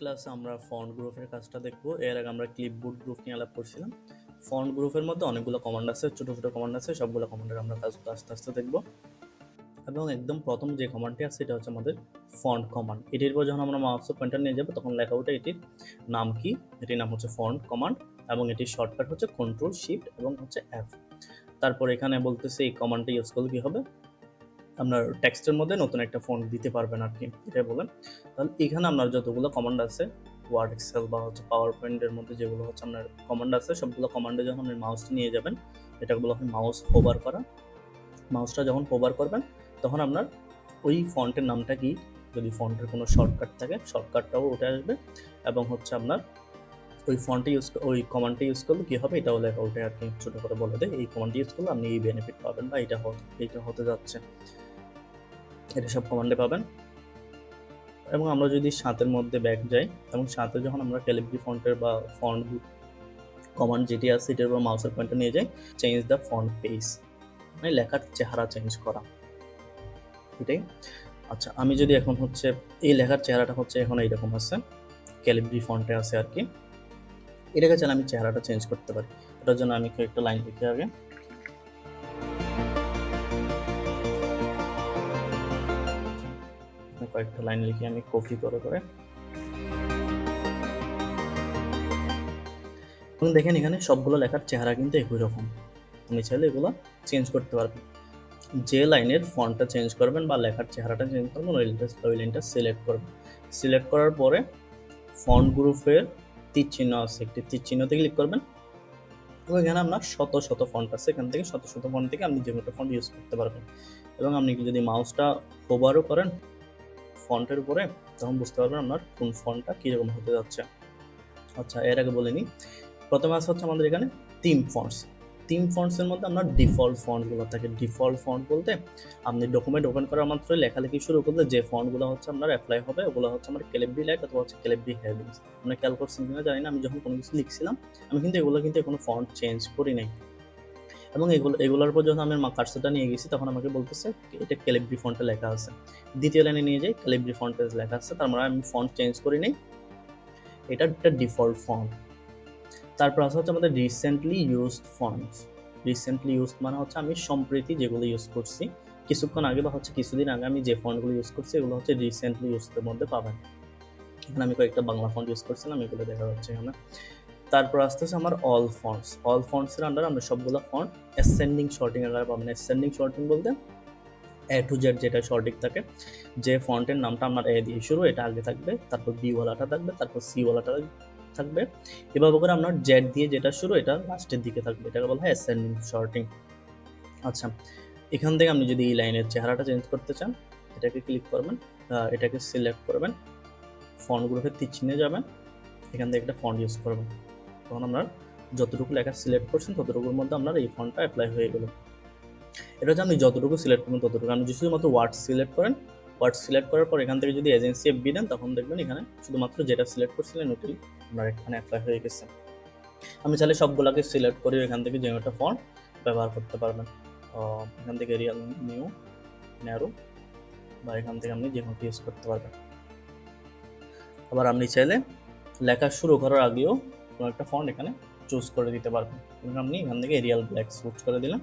ক্লাসে আমরা ফন্ট গ্রুপের কাজটা দেখব। এর আগে আমরা ক্লিপবোর্ড গ্রুপ নিয়ে আলাপ করছিলাম। ফন্ট গ্রুপের মধ্যে অনেকগুলো কমান্ড আছে, ছোট ছোট কমান্ড আছে, সবগুলো কমান্ডের আমরা কাজগুলো আস্তে আস্তে দেখব। এবং একদম প্রথম যে কমান্ডটি আছে এটা হচ্ছে আমাদের ফন্ট কমান্ড। এটির পর যখন আমরা মাউসের পয়েন্টার নিয়ে যাব তখন লেখা ওঠে এটির নাম কি। এটির নাম হচ্ছে ফন্ট কমান্ড এবং এটির শর্টকাট হচ্ছে কন্ট্রোল শিফট এবং হচ্ছে এফ। তারপর এখানে বলতেছে এই কমান্ডটা ইউজ করলে কি হবে, আপনার টেক্সটের মধ্যে নতুন একটা ফন্ট দিতে পারবেন আর কি, এটা বলেন। তাহলে এখানে আপনার যতগুলো কমান্ড আছে ওয়ার্ড, এক্সেল বা হচ্ছে পাওয়ার পয়েন্টের মধ্যে যেগুলো হচ্ছে আপনার কমান্ড আছে, সবগুলো কমান্ডে যখন আপনি মাউসটা নিয়ে যাবেন, এটা বলা হয় মাউস হোভার করা। মাউসটা যখন হোভার করবেন তখন আপনার ওই ফন্টের নামটা কি, যদি ফন্টের কোনো শর্টকাট থাকে শর্টকাটটাও উঠে আসবে এবং হচ্ছে আপনার ওই ফন্টে ওই কমান্ডটা ইউজ করলে কী হবে এটাও লেখা ওঠে আর কি, ছোটো করে বলে দেয় এই কমান্ডটা ইউজ করলে আপনি এই বেনিফিট পাবেন বা এটা হতে যাচ্ছে, এটা সব কমান্ডে পাবেন। এবং আমরা যদি সাতের মধ্যে ব্যাক যাই এবং সাথে যখন আমরা ক্যালিগ্রাফি ফন্টের বা ফন্ট কমান্ড যেটি আছে এটার উপর মাউসের পয়েন্টটা নিয়ে যাই, চেঞ্জ দ্য ফন্ট পেজ, মানে লেখার চেহারা চেঞ্জ করা, এটাই। আচ্ছা, আমি যদি এখন হচ্ছে এই লেখার চেহারাটা হচ্ছে এখন এইরকম আছে, ক্যালিগ্রাফি ফন্টে আছে আর কি, এটাকে চাইলে আমি চেহারাটা চেঞ্জ করতে পারি। এটার জন্য আমি একটা লাইন লিখে আগে কয়েকটা লাইন লিখে আমি কপি করে এবং দেখেন এখানে সবগুলো লেখার চেহারা কিন্তু একই রকম। আপনি চাইলে এগুলো চেঞ্জ করতে পারবেন। যে লাইনের ফন্টটা চেঞ্জ করবেন বা লেখার চেহারাটা চেঞ্জ করবেন ওই লাইনটা সিলেক্ট করবেন। সিলেক্ট করার পরে ফন্ট গ্রুপের তীর চিহ্ন আছে, একটি তীর চিহ্নতে ক্লিক করবেন এবং এখানে আপনার শত শত ফন্ট আছে, এখান থেকে শত শত ফন্ট থেকে আপনি যে কোনো ফন্ট ইউজ করতে পারবেন। এবং আপনি যদি মাউসটা ওভারও করেন ফন্টের উপরে তখন বুঝতে পারবেন আপনার কোন ফন্টটা কীরকম হতে যাচ্ছে। আচ্ছা, এর আগে বলে নিই, প্রথমে আছে হচ্ছে আমাদের এখানে থিম ফন্টসের মধ্যে আপনার ডিফল্ট ফন্টগুলো থাকে। ডিফল্ট ফন্ট বলতে আপনি ডকুমেন্ট ওপেন করার মাত্রই লেখালেখি শুরু করলে যে ফন্টগুলো হচ্ছে আপনার অ্যাপ্লাই হবে ওগুলো হচ্ছে আমার ক্যালিগ্রাফি লাইট অথবা হচ্ছে ক্যালিগ্রাফি হেডিংস। আপনি খেয়াল করছেন কিনা জানি না, আমি যখন কোনো কিছু লিখছিলাম আমি কিন্তু এগুলো কোনো ফন্ট চেঞ্জ করি নাই। এবং এগুলোর পর যখন আমি কার্সরটা নিয়ে গেছি তখন আমাকে বলতেছে এটা ক্যালিগ্রাফি ফন্টে লেখা আছে। দ্বিতীয় লাইনে নিয়ে যাই, ক্যালিগ্রাফি ফন্টে লেখা আছে, তার মানে আমি ফন্ট চেঞ্জ করি নাই, এটা একটা ডিফল্ট ফন্ট। তারপর আছে হচ্ছে আমাদের recently used fonts. Recently used মানে হচ্ছে আমি সম্প্রতি যেগুলো ইউজ করছি, কিছুক্ষণ আগে বা হচ্ছে কিছুদিন আগে আমি যে ফন্টগুলো ইউজ করছি এগুলো হচ্ছে রিসেন্টলি ইউজডের মধ্যে পাবেন। এখানে আমি কয়েকটা বাংলা ফন্ট ইউজ করছিলাম, এগুলো দেখা যাচ্ছে এখানে। তারপর আসতে হচ্ছে আমার অল ফন্টসের আন্ডার আমরা সবগুলো ফন্ট অ্যাসেন্ডিং শর্টিং আকারে পাবেন। অ্যাসেন্ডিং শর্টিং বলতে এ টু জেড যেটা শর্টিং থাকে, যে ফন্টের নামটা আমার এ দিয়ে শুরু এটা আগে থাকবে, তারপর বি ওয়ালাটা থাকবে, তারপর সি ওয়ালাটা থাকবে, এভাবে করে আপনার জেড দিয়ে যেটা শুরু এটা লাস্টের দিকে থাকবে, এটাকে বলা হয় অ্যাসেন্ডিং শর্টিং। আচ্ছা, এখান থেকে আপনি যদি এই লাইনের চেহারাটা চেঞ্জ করতে চান এটাকে ক্লিক করবেন, এটাকে সিলেক্ট করবেন, ফন্ট গ্রুপের তীর চিহ্নে যাবেন, এখান থেকে একটা ফন্ট ইউজ করবেন, তখন আপনার যতটুকু লেখা সিলেক্ট করছেন ততটুকুর মধ্যে আপনার এই ফন্টটা অ্যাপ্লাই হয়ে গেল। এটা হচ্ছে আপনি যতটুকু সিলেক্ট করবেন ততটুকু। আপনি শুধুমাত্র ওয়ার্ড সিলেক্ট করেন, ওয়ার্ড সিলেক্ট করার পর এখান থেকে যদি এজেন্সি এফবি দেন তখন দেখবেন এখানে শুধুমাত্র যেটা সিলেক্ট করছিলেন ওটাই আপনার এখানে অ্যাপ্লাই হয়ে গেছে। আমি চাইলে সবগুলোকে সিলেক্ট করে এখান থেকে যে একটা ফন্ট ব্যবহার করতে পারবেন। এখান থেকে রিয়াল নিউ ন্যারো বা এখান থেকে আপনি যে কোনো ইউজ করতে পারবেন। আবার আপনি চাইলে লেখা শুরু করার আগেও কোনো একটা ফন্ট এখানে চুজ করে দিতে পারবেন। আপনি এখান থেকে এরিয়াল ব্ল্যাক চুজ করে দিলেন,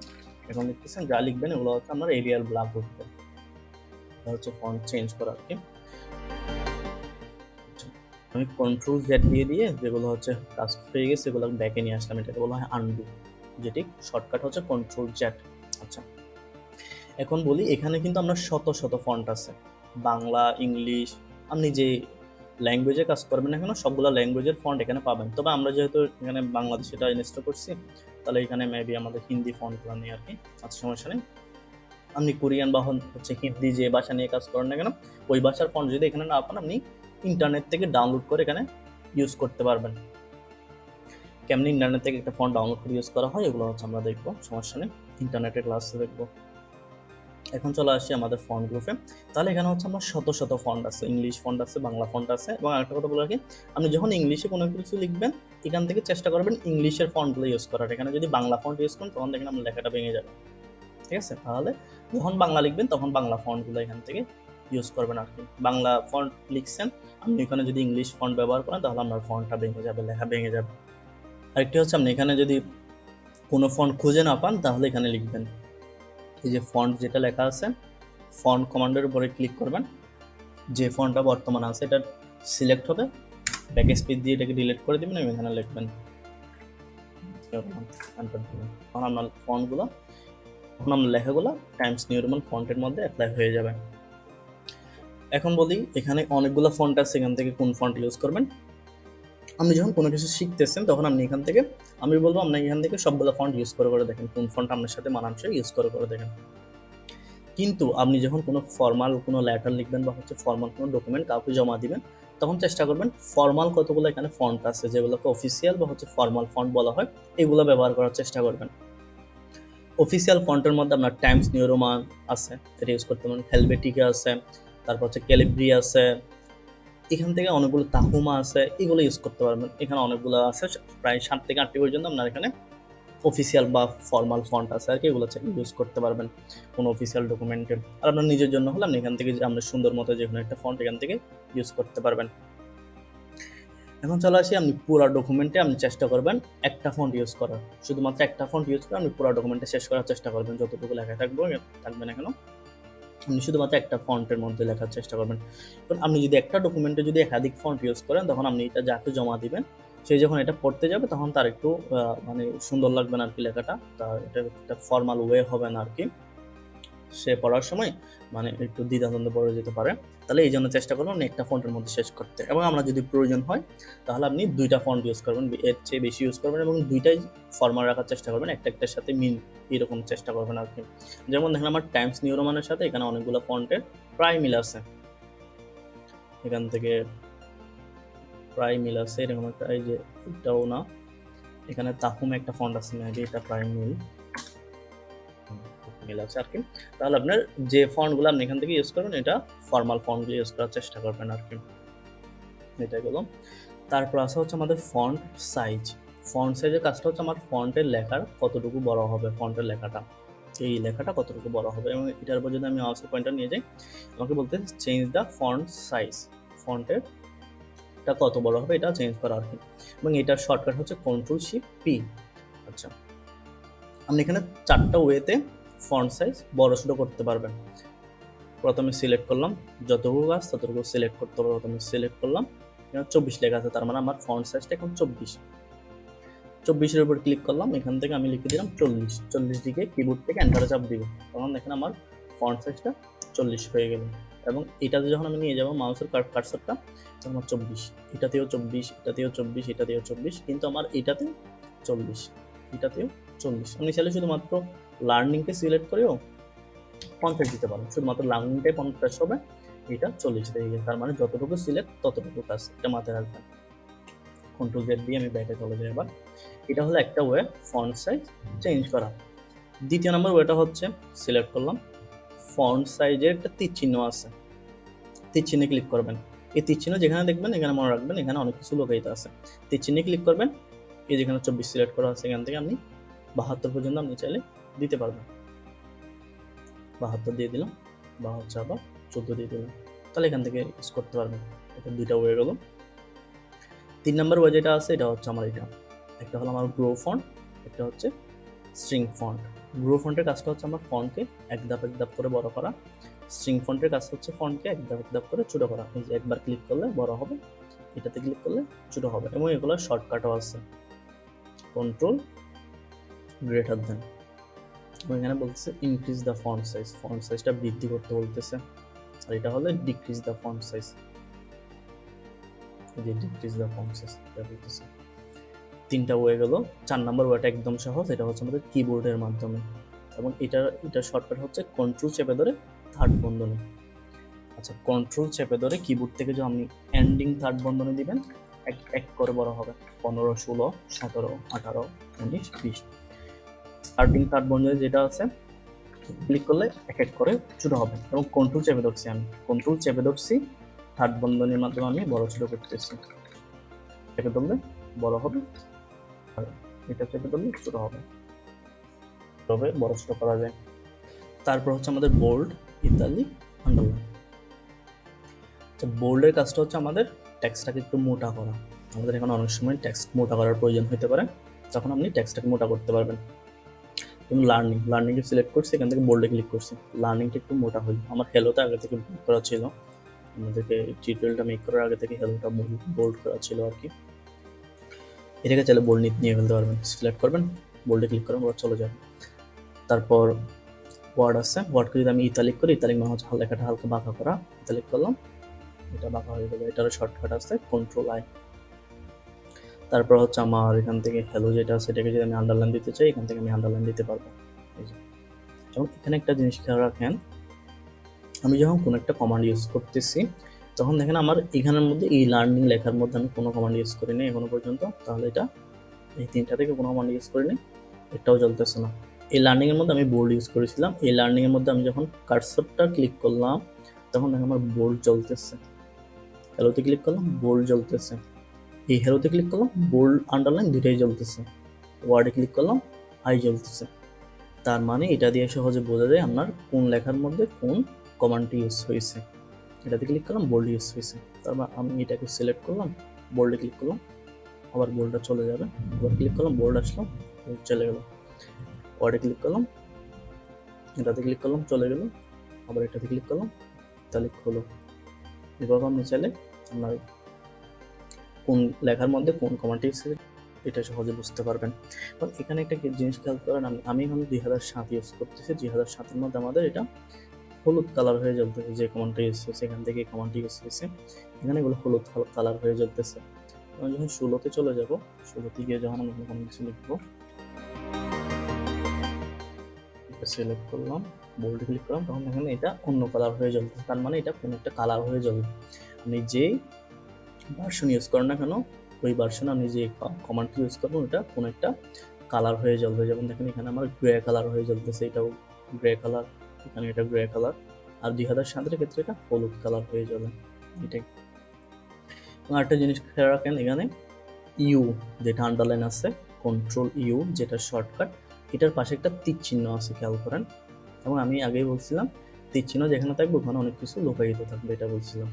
এখন দেখতেছেন যা লিখবেন এগুলো হচ্ছে আপনার এরিয়াল ব্ল্যাক উঠবে, এটা হচ্ছে ফন্ট চেঞ্জ করা আর কি। আমি কন্ট্রোল জেড দিয়ে যেগুলো হচ্ছে কাজ হয়ে গেছে এগুলো ব্যাকে নিয়ে আসলাম, এটাকে বলা হয় আনডু, যেটি শর্টকাট হচ্ছে কন্ট্রোল জেড। আচ্ছা, এখন বলি এখানে কিন্তু আপনার শত শত ফন্ট আছে, বাংলা, ইংলিশ, আপনি যে ল্যাঙ্গুয়েজে কাজ করবেন না কেন সবগুলো ল্যাঙ্গুয়েজের ফন্ট এখানে পাবেন। তবে আমরা যেহেতু এখানে বাংলাদেশে এটা ইনস্টল করছি তাহলে এখানে মেবি আমাদের হিন্দি ফন্টগুলো নিয়ে আর কি, আচ্ছা সমস্যা নেই। আপনি কোরিয়ান বা হচ্ছে হিন্দি যে ভাষা নিয়ে কাজ করেন না কেন ওই ভাষার ফন্ট যদি এখানে না পান আপনি ইন্টারনেট থেকে ডাউনলোড করে এখানে ইউজ করতে পারবেন। কেমনি ইন্টারনেট থেকে একটা ফন্ট ডাউনলোড করে ইউজ করা হয় এগুলো হচ্ছে আমরা দেখবো, সমস্যা নেই, ইন্টারনেটের ক্লাসে দেখবো। এখন চলে আসি আমাদের ফন্ট গ্রুপে। তাহলে এখানে হচ্ছে আমার শত শত ফন্ট আছে, ইংলিশ ফন্ট আছে, বাংলা ফন্ট আছে। এবং আরেকটা কথা বলে রাখি, আপনি যখন ইংলিশে কোনো কিছু লিখবেন এখান থেকে চেষ্টা করবেন ইংলিশের ফন্টগুলো ইউজ করার। এখানে যদি বাংলা ফন্ট ইউজ করেন তখন দেখেন আপনার লেখাটা ভেঙে যাবে, ঠিক আছে? তাহলে যখন বাংলা লিখবেন তখন বাংলা ফন্টগুলো এখান থেকে ইউজ করবেন আর কি। বাংলা ফন্ট লিখছেন, আপনি এখানে যদি ইংলিশ ফন্ট ব্যবহার করেন তাহলে আপনার ফন্টটা ভেঙে যাবে, লেখা ভেঙে যাবে। আরেকটি হচ্ছে আপনি এখানে যদি কোনো ফন্ট খুঁজে না পান তাহলে এখানে লিখবেন, এই যে ফন্ট যেটা লেখা আছে, ফন্ট কমান্ডের উপরে ক্লিক করবেন, যে ফন্টটা বর্তমানে আছে এটা সিলেক্ট হবে, ব্যাক স্পেস দিয়ে এটাকে ডিলিট করে দেবেন এবং এখানে লিখবেন, তখন আপনার ফন্টগুলো, তখন আপনার লেখাগুলো টাইমস নিউ রোমান ফন্টের মধ্যে অ্যাপ্লাই হয়ে যাবে। এখন বলি এখানে অনেকগুলো ফন্ট আছে, এখান থেকে কোন ফন্ট ইউজ করবেন। আপনি যখন কোনো কিছু শিখতেছেন তখন আপনি এখান থেকে, আমি বলবো আপনি এখান থেকে সবগুলো ফন্ট ইউজ করে দেখেন কোন ফন্ট আপনার সাথে মানানসই, ইউজ করে দেখেন। কিন্তু আপনি যখন কোনো ফর্মাল কোনো লেটার লিখবেন বা হচ্ছে ফর্মাল কোনো ডকুমেন্ট কাউকে জমা দিবেন, তখন চেষ্টা করবেন ফর্মাল কতগুলো এখানে ফন্ট আছে যেগুলোকে অফিসিয়াল বা হচ্ছে ফর্মাল ফন্ট বলা হয়, এগুলো ব্যবহার করার চেষ্টা করবেন। অফিসিয়াল ফন্টের মধ্যে আপনার টাইমস নিউ রোমান আছে, এটা ইউজ করতে পারেন, হেলভেটিকা আছে, তারপর হচ্ছে ক্যালিব্রি আছে, এখান থেকে অনেকগুলো তাহুমা আছে, এগুলো ইউজ করতে পারবেন। এখানে অনেকগুলো আছে, প্রায় 7 থেকে 8টি পর্যন্ত আপনার এখানে অফিসিয়াল বা ফর্মাল ফন্ট আছে আর কি, এগুলো ইউজ করতে পারবেন কোনো অফিসিয়াল ডকুমেন্টে। আর আপনার নিজের জন্য হলে আপনি এখান থেকে আপনার সুন্দর মতো যে কোনো একটা ফন্ট এখান থেকে ইউজ করতে পারবেন। এখন চলে আসি, আপনি পুরো ডকুমেন্টে আপনি চেষ্টা করবেন একটা ফন্ট ইউজ করার, শুধুমাত্র একটা ফন্ট ইউজ করে আপনি পুরো ডকুমেন্টে শেষ করার চেষ্টা করবেন, যতটুকু লেখা থাকবে না কেন আপনি শুধুমাত্র একটা ফন্টের মধ্যে লেখার চেষ্টা করবেন। কারণ আপনি যদি একটা ডকুমেন্টে যদি একাধিক ফন্ট ইউজ করেন তখন আপনি এটা যাকে জমা দিবেন সে যখন এটা পড়তে যাবে তখন তার একটু মানে সুন্দর লাগবে না আর কি লেখাটা, তার এটা একটা ফর্মাল ওয়ে হবে না আর কি, সে পড়ার সময় মানে একটু দ্বিধাদ্বন্দ্বে পড়ে যেতে পারে। তাহলে এই জন্য চেষ্টা করবেন আপনি একটা ফন্টের মধ্যে শেষ করতে, এবং আমরা যদি প্রয়োজন হয় তাহলে আপনি 2টা ফন্ট ইউজ করবেন, এর চেয়ে বেশি ইউজ করবেন, এবং 2টাই ফর্মাল রাখার চেষ্টা করবেন, একটার সাথে মিল এরকম চেষ্টা করবেন আর কি। যেমন দেখেন আমার টাইমস নিউ রোমানের সাথে এখানে অনেকগুলো ফন্টের প্রায় মিল আছে, এখান থেকে প্রায় মিল আছে, এরকম একটা, এই যে এটাও না, এখানে তাহুম একটা ফন্ট আছে মেবি, এটা প্রায় মিল আছে আর কি। তাহলে আপনার যে ফন্টগুলো আপনি এখান থেকে ইউজ করবেন এটা ফর্মাল ফন্টগুলো ইউজ করার চেষ্টা করবেন আর কি, এটা গেল। তারপর আছে হচ্ছে আমাদের ফন্ট সাইজ। ফন্ট সাইজের কাজটা হচ্ছে আমার ফন্টের লেখার কতটুকু বড় হবে, ফন্টের লেখাটা, এই লেখাটা কতটুকু বড় হবে, এবং এটার উপর যদি আমি মাউসের পয়েন্টার নিয়ে যাই আমাকে বলতে চেঞ্জ দ্য ফন্ট সাইজ, ফন্টের এটা কত বড় হবে এটা চেঞ্জ করা আর কি, এবং এটার শর্টকাট হচ্ছে Ctrl+Shift+P। আচ্ছা, আপনি এখানে 4টা ওয়েতে ফন্ট সাইজ বড় ছোট করতে পারবেন। প্রথমে সিলেক্ট করলাম, যতটুকু গাছ ততটুকু সিলেক্ট করতে হবে, প্রথমে সিলেক্ট করলাম, এখানে 24 লেখা আছে, তার মানে আমার ফন্ট সাইজটা এখন 24 এর উপর ক্লিক করলাম, এখান থেকে আমি লিখে দিলাম 40 দিকে কিবোর্ড থেকে এন্টারে চাপ দিব, তখন দেখেন আমার ফন্ট সাইজটা 40 হয়ে গেল। এবং এটাতে যখন আমি নিয়ে যাবো মাউসের কার্সারটা তখন আমার 24, এটাতেও 24, এটাতেও 24, এটাতেও 24, কিন্তু আমার এটাতে 40, এটাতেও 40। আমি চাইলে শুধুমাত্র লার্নিংকে সিলেক্ট করেও 50 দিতে পারেন, শুধুমাত্র লার্নিংটাই 50 হবে, এটা 40 হয়ে গেছে, তার মানে যতটুকু সিলেক্ট ততটুকু কাজ, এটা মাথায় রাখবেন। Ctrl+Z দিয়ে আমি ব্যাকে চলে যাই আবার। এটা হলো একটা ওয়ে ফন্ট সাইজ চেঞ্জ করা। দ্বিতীয় নম্বর ওয়েটা হচ্ছে সিলেক্ট করলাম, ফন্ট সাইজের একটা তীর চিহ্ন আছে, তীর চিহ্নে ক্লিক করবেন, এই তীর চিহ্ন যেখানে দেখবেন এখানে মনে রাখবেন এখানে অনেক কিছু লোকায়িত আছে, তীর চিহ্নে ক্লিক করবেন, এই যেখানে 24 সিলেক্ট করা আছে এখান থেকে আপনি 72 পর্যন্ত আপনি চাইলে দিতে পারবেন, 72 দিয়ে দিলাম, বা হচ্ছে আবার 14 দিয়ে দিলাম, তাহলে এখান থেকে ইউজ করতে পারবেন। এটা 2টা ওয়ে গেল। 3 নম্বর ওয়ে যেটা আছে এটা হচ্ছে আমার এটা, একটা হলো আমার গ্রো ফন্ট, একটা হচ্ছে স্ট্রিং ফন্ট। গ্রো ফন্টের কাজটা হচ্ছে আমার ফন্টকে এক ধাপ করে বড় করা, স্ট্রিং ফন্টের কাজ হচ্ছে ফন্টকে এক ধাপ করে ছোট করা, এই যে একবার ক্লিক করলে বড় হবে, এটাতে ক্লিক করলে ছোট হবে, এবং এগুলো শর্টকাটও আছে, Ctrl, এবং এখানে বলতেছে increase the font size, font সাইজটা বৃদ্ধি করতে বলতেছে, আর এটা হলো ডিক্রিজ দ্য ফন্ট সাইজ, যে ডিক্রিজ দ্য ফন্ট সাইজ এটা বলতেছে। 3টা ওয়ে গেল। 4 নম্বর ওয়েটা একদম সহজ, এটা হচ্ছে আমাদের কিবোর্ডের মাধ্যমে, এবং এটার শর্টকাট হচ্ছে কন্ট্রোল চেপে ধরে থার্ড বন্ধনী। আচ্ছা, কন্ট্রোল চেপে ধরে কিবোর্ড থেকে যে আপনি এন্ডিং থার্ড বন্ধনী দিবেন, এক করে বড় হবে, 15, 16, 17, 18, 19, 20। স্টার্টিং থার্ড বন্ধনী যেটা আছে ক্লিক করলে এক করে ছোট হবে, এবং কন্ট্রোল চেপে ধরছি থার্ড বন্ধনীর মাধ্যমে আমি বড় ছোট করতেছি, চেপে ধরলে বড় হবে, আর এটা চেপে ধরলে ছোট হবে, তবে বড় ছোট করা যায়। তারপর হচ্ছে আমাদের বোল্ড, ইতালিক, আন্ডারলাইন। বোল্ডের কাজটা হচ্ছে আমাদের টেক্সটটাকে একটু মোটা করা। আমাদের এখানে অনেক সময় টেক্সট মোটা করার প্রয়োজন হতে পারে, তখন আপনি টেক্সটটাকে মোটা করতে পারবেন। যেমন লার্নিংকে সিলেক্ট করছি, এখান থেকে বোল্ডে ক্লিক করছি, লার্নিংটা একটু মোটা হইল। আমার হেলোটা আগে থেকে বোল্ড করা ছিল, আমাদেরকে টিউটোরিয়ালটা মেক করার আগে থেকে হেলোটা বোল্ড করা ছিল আর কি। এটাকে চাইলে বোল্ড নিয়ে ফেলতে পারবেন, সিলেক্ট করবেন, বোল্ডে ক্লিক করবেন, ওয়ার্ড চলে যাবে। তারপর ওয়ার্ড আছে, ওয়ার্ডকে যদি আমি ইতালিক করি, ইতালিক মানে হচ্ছে লেখাটা হালকা বাঁকা করা, ইতালিক করলাম, এটা বাঁকা হয়ে যাবে। এটারও শর্টকাট আছে Ctrl+I। তারপর হচ্ছে আমার এখান থেকে হ্যালো যেটা আছে, এটাকে যদি আমি আন্ডারলাইন দিতে চাই, এখান থেকে আমি আন্ডারলাইন দিতে পারবো। যেমন এখানে একটা জিনিস খেয়াল রাখেন, আমি যখন কোনো একটা কমান্ড ইউজ করতেছি, তখন দেখেন আমার এখানের মধ্যে এই লার্নিং লেখার মধ্যে আমি কোনো কমান্ড ইউজ করিনি এখনো পর্যন্ত, তাহলে এটা এই তিনটা থেকে কোনো কমান্ড ইউজ করিনি, এটাও চলতেছে না। এই লার্নিংয়ের মধ্যে আমি বোল্ড ইউজ করেছিলাম, এই লার্নিংয়ের মধ্যে আমি যখন কার্সরটা ক্লিক করলাম, তখন দেখেন আমার বোল্ড চলতেছে। হ্যালোতে ক্লিক করলাম, বোল্ড চলতেছে। এই হ্যালোতে ক্লিক করলাম, বোল্ড আন্ডারলাইন দুইটাই চলতেছে। ওয়ার্ডে ক্লিক করলাম, আই চলতেছে। তার মানে এটা দিয়ে সহজে বোঝা যায় আপনার কোন লেখার মধ্যে কোন কমান্ডটি ইউজ হয়েছে। এটাতে ক্লিক করলাম, বোল্ড ইউজ হয়েছে। তারপর আমি এটাকে সিলেক্ট করলাম, বোল্ডে ক্লিক করলাম, আবার বোল্ডটা চলে যাবে। আবার ক্লিক করলাম, বোল্ড আসলো, চলে গেল। ওয়ার্ডে ক্লিক করলাম, এটাতে ক্লিক করলাম, চলে গেল। আবার এটাতে ক্লিক করলাম, তাহলে হলো। এভাবে আপনি চাইলে আপনার কোন লেখার মধ্যে কোন কমান্ডটি ইউজ হয়েছে এটা সহজে বুঝতে পারবেন। এবং এখানে একটা জিনিস খেয়াল করেন, আমি এখন 2007 ইউজ করতেছি, 2007-এর মধ্যে আমাদের এটা হলুদ কালার হয়ে জ্বলতেছে। যে কমান্ডটা ইউজ হয়েছে এখান থেকে এই কমান্ডটি ইউজ হয়েছে, এখানে এগুলো হলুদ কালার হয়ে জ্বলতেছে। আমি যখন 16-তে চলে যাব, 16-তে গিয়ে যখন আমি কোনো কিছু লিখবো, সিলেক্ট করলাম, বোল্ড ক্লিক করলাম, তখন এখানে এটা অন্য কালার হয়ে জ্বলতেছে। তার মানে এটা কোনো একটা কালার হয়ে জ্বলবে। আপনি যেই ভার্সন ইউজ করেন না কেন, ওই ভার্সন আমি যে কমান্ডটি ইউজ করবো ওটা কোনো একটা কালার হয়ে জ্বলবে। যেমন দেখেন এখানে আমার গ্রে কালার হয়ে জ্বলতেছে, এটাও গ্রে কালার, এখানে এটা গ্রে কালার। আর 2007-এর ক্ষেত্রে এটা হলুদ কালার হয়ে যাবে, এটাই। এবং আরেকটা জিনিস খেয়াল রাখেন, এখানে ইউ যেটা আন্ডারলাইন আছে, Ctrl+U যেটা শর্টকাট, এটার পাশে একটা তীর চিহ্ন আছে, খেয়াল করেন। এবং আমি আগেই বলছিলাম তীর চিহ্ন যেখানে থাকবে ওখানে অনেক কিছু লুকায়িত থাকবে, এটা বলছিলাম।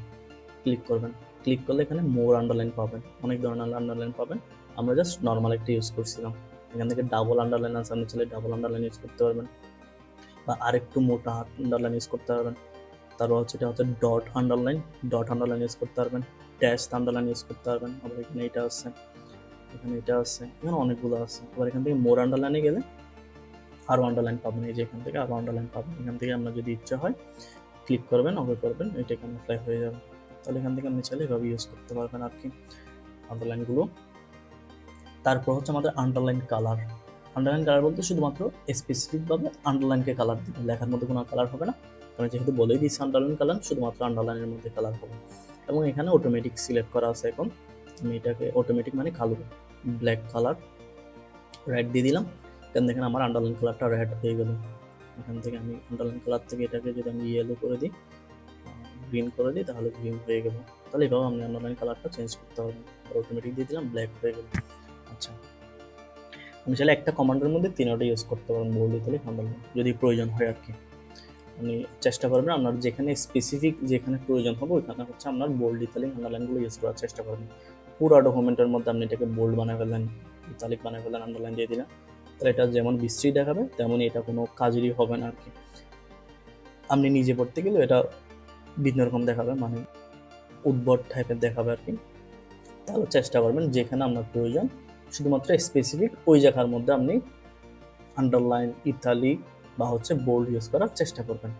ক্লিক করবেন, ক্লিক করলে এখানে মোর আন্ডারলাইন পাবেন, অনেক ধরনের আন্ডারলাইন পাবেন। আমরা জাস্ট নর্মাল একটা ইউজ করছিলাম। এখান থেকে ডাবল আন্ডারলাইন আছে, আপনি চাইলে ডাবল আন্ডারলাইন ইউজ করতে পারবেন, বা আরেকটু মোটা আন্ডারলাইন ইউজ করতে পারবেন। তারপর হচ্ছে এটা হচ্ছে ডট আন্ডারলাইন ইউজ করতে পারবেন, ড্যাশ আন্ডারলাইন ইউজ করতে পারবেন। আবার এখানে এটা আছে, এখানে এটা আছে, এখানে অনেকগুলো আছে। আবার এখান থেকে মোর আন্ডারলাইনে গেলে আরও আন্ডারলাইন পাবেন, এই যে এখান থেকে আরও আন্ডারলাইন পাবেন। এখান থেকে আপনার যদি ইচ্ছা হয় ক্লিক করবেন, ওকে করবেন, এটা এখানে অ্যাপ্লাই হয়ে যাবে। তাহলে এখান থেকে আপনি চাইলে এভাবে ইউজ করতে পারবেন আর কি আন্ডারলাইনগুলো। তারপর হচ্ছে আমাদের আন্ডারলাইন কালার বলতে শুধুমাত্র স্পেসিফিকভাবে আন্ডারলাইনকে কালার দিবে, লেখার মধ্যে কোনো কালার হবে না, কারণ যেহেতু বলেই দিচ্ছি আন্ডারলাইন কালার, শুধুমাত্র আন্ডারলাইনের মধ্যে কালার হবে। এবং এখানে অটোমেটিক সিলেক্ট করা আছে। এখন আমি এটাকে অটোমেটিক মানে কালো, ব্ল্যাক কালার রেড দিয়ে দিলাম, এখান দেখেন আমার আন্ডারলাইন কালারটা রেড হয়ে গেল। এখান থেকে আমি আন্ডারলাইন কালার থেকে এটাকে যদি আমি ইয়েলো করে দিই, গ্রিন করে দিই, তাহলে গ্রিন হয়ে গেল। তাহলে এভাবে আপনি আন্ডারলাইন কালারটা চেঞ্জ করতে পারবেন। অটোমেটিক দিয়ে দিলাম, ব্ল্যাক হয়ে গেল। আচ্ছা, আপনি চাইলে একটা কমান্ডের মধ্যে তিনটা ইউজ করতে পারেন, বোল্ড, ইতালিক, আন্ডারলাইন, যদি প্রয়োজন হয় আর কি। আপনি চেষ্টা করবেন আপনার যেখানে স্পেসিফিক যেখানে প্রয়োজন হবে ওইখানে হচ্ছে আপনার বোল্ড, ইতালিক, আন্ডারলাইনগুলো ইউজ করার চেষ্টা করবেন। পুরো ডকুমেন্টের মধ্যে আপনি এটাকে বোল্ড বানিয়ে ফেললেন, ইতালিক বানিয়ে ফেললেন, আন্ডারলাইন দিয়ে দিলেন, তাহলে এটা যেমন বিশ্রী দেখাবে তেমনই এটা কোনো কাজেরই হবে না আর কি। আপনি নিজে পড়তে গেলে এটা ভিন্ন রকম দেখাবে, মানে উদ্ভট টাইপের দেখাবে আর কি। তাহলে চেষ্টা করবেন যেখানে আপনার প্রয়োজন শুধুমাত্র স্পেসিফিক ওই জায়গার মধ্যে আপনি আন্ডারলাইন, ইতালিক বা হচ্ছে বোল্ড ইউজ করার চেষ্টা করবেন।